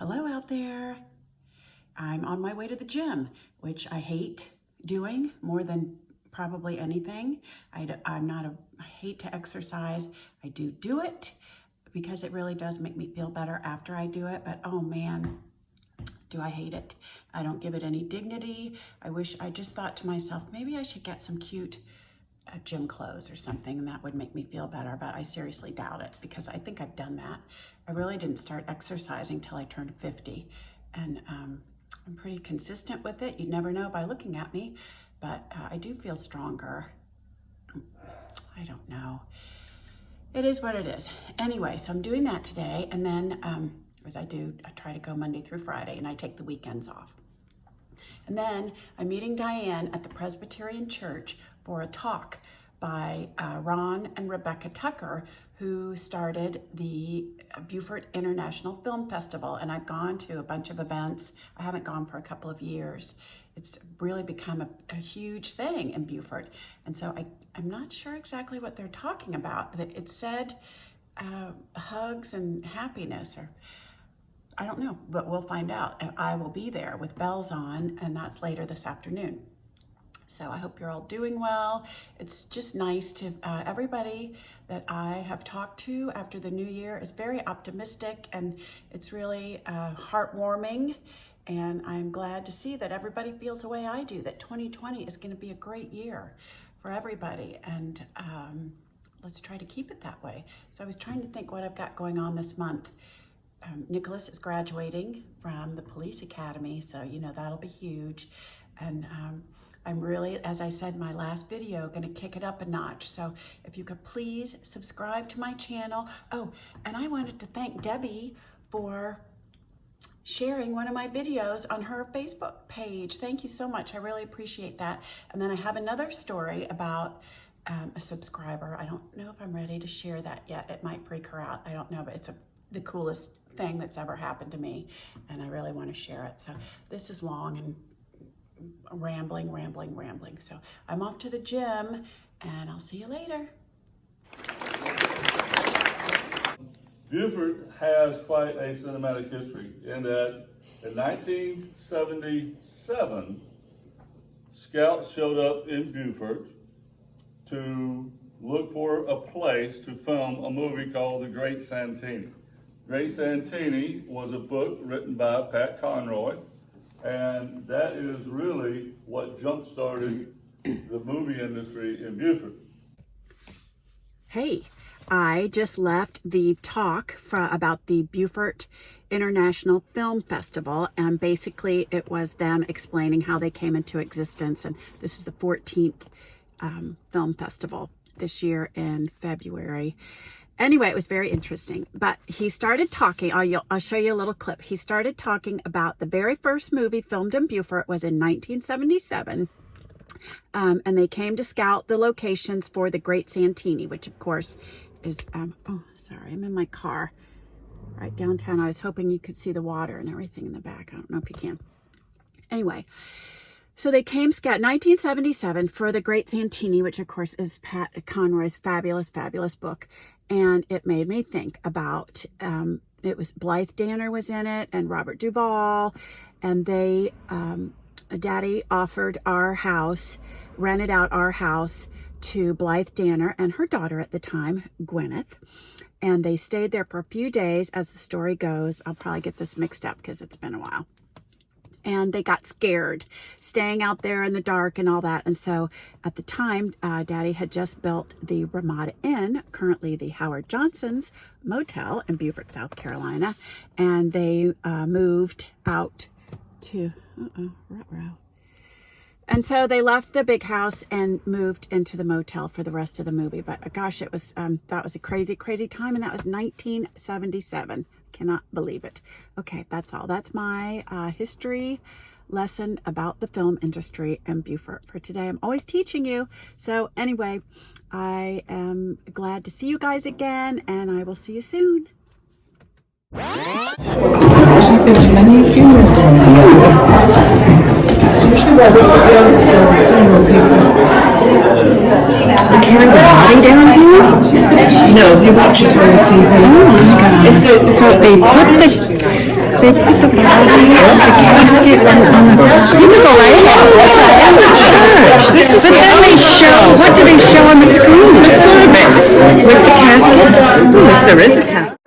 Hello out there. I'm on my way to the gym, which I hate doing more than probably anything. I hate to exercise. I do it because it really does make me feel better after I do it, but oh man, do I hate it. I don't give it any dignity. I just thought to myself, maybe I should get some cute gym clothes or something, and that would make me feel better, but I seriously doubt it because I think I've done that. I really didn't start exercising till I turned 50, and I'm pretty consistent with it. You'd never know by looking at me, but I do feel stronger. I don't know. It is what it is. Anyway, so I'm doing that today, and then as I try to go Monday through Friday, and I take the weekends off. And then I'm meeting Diane at the Presbyterian Church for a talk by Ron and Rebecca Tucker, who started the Beaufort International Film Festival. And I've gone to a bunch of events. I haven't gone for a couple of years. It's really become a huge thing in Beaufort. And so I'm not sure exactly what they're talking about. It said hugs and happiness, or I don't know, but we'll find out. And I will be there with bells on, and that's later this afternoon. So I hope you're all doing well. It's just nice to, everybody that I have talked to after the new year is very optimistic, and it's really heartwarming. And I'm glad to see that everybody feels the way I do, that 2020 is gonna be a great year for everybody. And let's try to keep it that way. So I was trying to think what I've got going on this month. Nicholas is graduating from the police academy, so you know that'll be huge. And I'm really, as I said in my last video, gonna kick it up a notch. So if you could please subscribe to my channel. Oh, and I wanted to thank Debbie for sharing one of my videos on her Facebook page. Thank you so much, I really appreciate that. And then I have another story about a subscriber. I don't know if I'm ready to share that yet. It might freak her out, I don't know, but it's the coolest thing that's ever happened to me, and I really want to share it. So this is long and rambling. So I'm off to the gym, and I'll see you later. Beaufort has quite a cinematic history in that in 1977, scouts showed up in Beaufort to look for a place to film a movie called The Great Santini. Great Santini was a book written by Pat Conroy, and that is really what jump-started the movie industry in Beaufort. Hey, I just left the talk about the Beaufort International Film Festival, and basically it was them explaining how they came into existence, and this is the 14th film festival this year in February. Anyway, it was very interesting, but he started talking, I'll show you a little clip. He started talking about the very first movie filmed in Beaufort was in 1977, and they came to scout the locations for The Great Santini, which of course is, oh, sorry, I'm in my car right downtown. I was hoping you could see the water and everything in the back. I don't know if you can. Anyway, so they came scout 1977 for The Great Santini, which of course is Pat Conroy's fabulous book. And it made me think about, it was Blythe Danner was in it, and Robert Duvall, and they, Daddy offered our house, rented out our house to Blythe Danner and her daughter at the time, Gwyneth. And they stayed there for a few days. As the story goes, I'll probably get this mixed up because it's been a while. And they got scared staying out there in the dark and all that. And so at the time, Daddy had just built the Ramada Inn, currently the Howard Johnson's Motel in Beaufort, South Carolina. And they moved out to, and so they left the big house and moved into the motel for the rest of the movie. But gosh, it was, that was a crazy time. And that was 1977. Cannot believe it. Okay, that's all. That's my history lesson about the film industry in Beaufort for today. I'm always teaching you. So anyway, I am glad to see you guys again, and I will see you soon. They're carrying the body down here? No, you watch it on the TV. Oh my God. So they put the They put the body, the casket on the... You can go right ahead. At the church. But then they show, what do they show on the screen? The service. With the casket? If there is a casket.